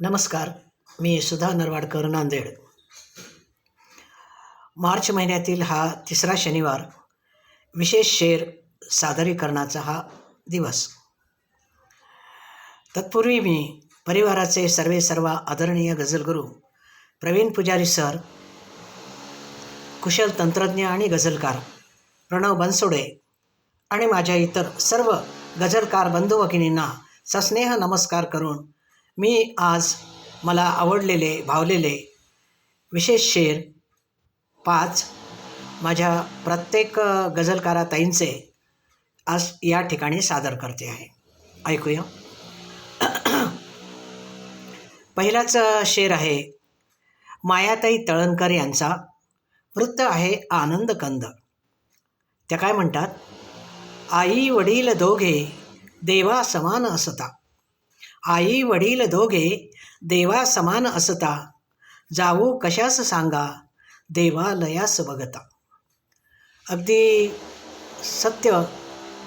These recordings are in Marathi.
नमस्कार. मी सुधा नरवाडकर, नांदेड. मार्च महिन्यातील हा तिसरा शनिवार, विशेष शेर सादरीकरणाचा हा दिवस. तत्पूर्वी मी परिवाराचे सर्व आदरणीय गझलगुरू प्रवीण पुजारी सर, कुशल तंत्रज्ञ आणि गझलकार प्रणव बनसोडे आणि माझ्या इतर सर्व गझलकार बंधू भगिनींना सस्नेह नमस्कार करून मी आज मला आवडलेले, भावलेले विशेष शेर 5 माझ्या प्रत्येक गझलकाराताईंचे आज या ठिकाणी सादर करते आहे. ऐकूया. पहिलाच शेर आहे मायाताई तळणकर यांचा. वृत्त आहे आनंद कंद. त्या काय म्हणतात? आई वडील दोघे देवा समान असता, आई वडील दोघे देवा समान असता, जाऊ कशास सांगा देवालयास बघता. अगदी सत्य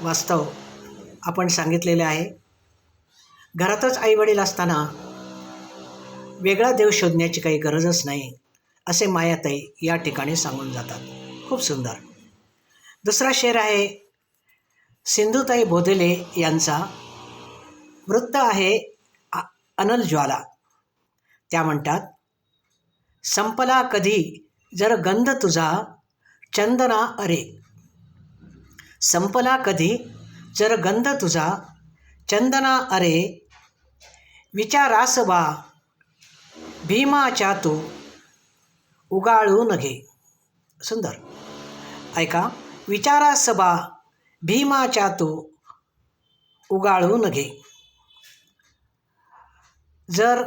वास्तव आपण सांगितलेले आहे. घरातच आईवडील असताना वेगळा देव शोधण्याची काही गरजच नाही, असे मायाताई या ठिकाणी सांगून जातात. खूप सुंदर. दुसरा शेर आहे सिंधुताई बोधले यांचा. वृत्त आहे अनल ज्वाला. त्या म्हणतात, संपला कधी जर गंध तुझा चंदना अरे, संपला कधी जर गंध तुझा चंदना अरे, विचारास बा भीमाच्या तू उगाळून घे. सुंदर. ऐका. विचारास बा भीमाच्या तू उगाळून घे. जर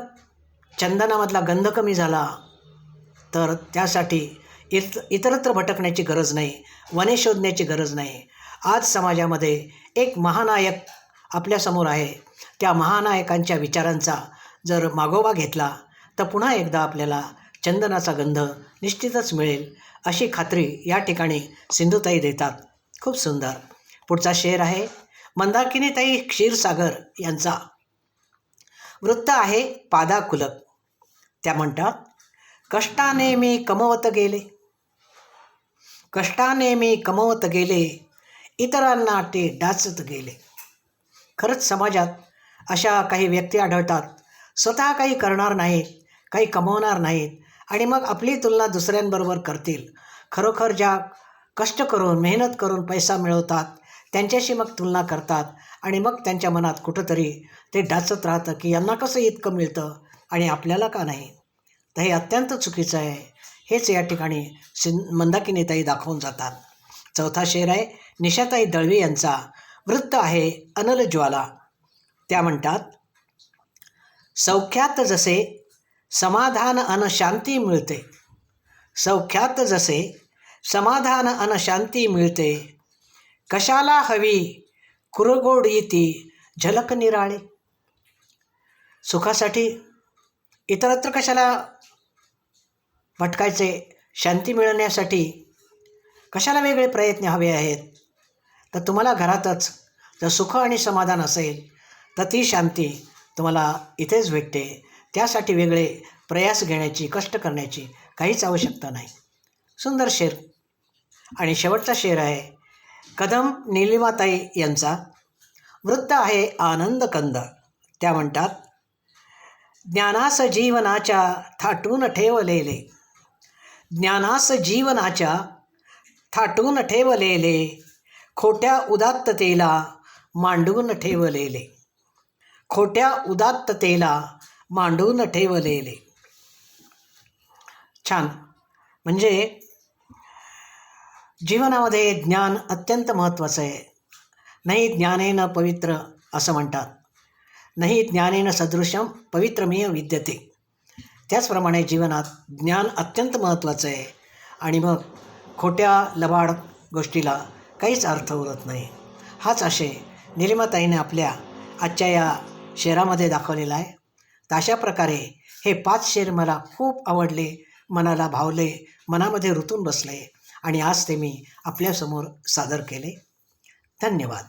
चंदनामधला गंध कमी झाला तर त्यासाठी इतरत्र भटकण्याची गरज नाही, वने शोधण्याची गरज नाही. आज समाजामध्ये एक महानायक आपल्यासमोर आहे. त्या महानायकांच्या विचारांचा जर मागोवा घेतला तर पुन्हा एकदा आपल्याला चंदनाचा गंध निश्चितच मिळेल, अशी खात्री या ठिकाणी सिंधुताई देतात. खूप सुंदर. पुढचा शेर आहे मंदाकिनीताई क्षीरसागर यांचा. वृत्त आहे पादाकुलक. त्या म्हणतात, कष्टाने मी कमवत गेले, कष्टाने मी कमवत गेले, इतरांना ते डाचत गेले. खरंच समाजात अशा काही व्यक्ती आढळतात, स्वतः काही करणार नाहीत, काही कमवणार नाहीत आणि मग आपली तुलना दुसऱ्यांबरोबर करतील. खरोखर ज्या कष्ट करून मेहनत करून पैसा मिळवतात त्यांच्याशी मग तुलना करतात आणि मग त्यांच्या मनात कुठंतरी ते डाचत राहतं की यांना कसं इतकं मिळतं आणि आपल्याला का नाही. तर हे अत्यंत चुकीचं आहे. हेच या ठिकाणी मंदाकिनीताई दाखवून जातात. चौथा शेर आहे निशाताई दळवी यांचा. वृत्त आहे अनल ज्वाला. त्या म्हणतात, सौख्यात जसे समाधान अन शांती मिळते, सौख्यात जसे समाधान अन शांती मिळते, कशाला हवी कुरगोडी ती झलक निराळे. सुखासाठी इतरत्र कशाला भटकायचे, शांती मिळवण्यासाठी कशाला वेगळे प्रयत्न हवे आहेत. तर तुम्हाला घरातच जर सुख आणि समाधान असेल तर ती शांती तुम्हाला इथेच भेटते. त्यासाठी वेगळे प्रयास घेण्याची, कष्ट करण्याची काहीच आवश्यकता नाही. सुंदर शेर. आणि शेवटचा शेर आहे कदम नीलिमाताई यांचा. वृत्त आहे आनंद कंद. त्या म्हणतात, ज्ञानास जीवनाच्या थाटून ठेवलेले, ज्ञानास जीवनाच्या थाटून ठेवलेले, खोट्या उदात्ततेला मांडून ठेवलेले, खोट्या उदात्ततेला मांडून ठेवलेले. छान. म्हणजे जीवनामध्ये ज्ञान अत्यंत महत्त्वाचं आहे. नाही ज्ञानेन पवित्र असं म्हणतात. नाही ज्ञानेन सदृशम पवित्रमेव विद्यते. त्याचप्रमाणे जीवनात ज्ञान अत्यंत महत्त्वाचं आहे आणि मग खोट्या लबाड गोष्टीला काहीच अर्थ उरत नाही. हाच आशय नीलिमाताईने आपल्या आजच्या या शेरामध्ये दाखवलेला आहे. तर अशा प्रकारे हे 5 शेर मला खूप आवडले, मनाला भावले, मनामध्ये रुतून बसले आणि आज ते मी आपल्यासमोर सादर केले. धन्यवाद.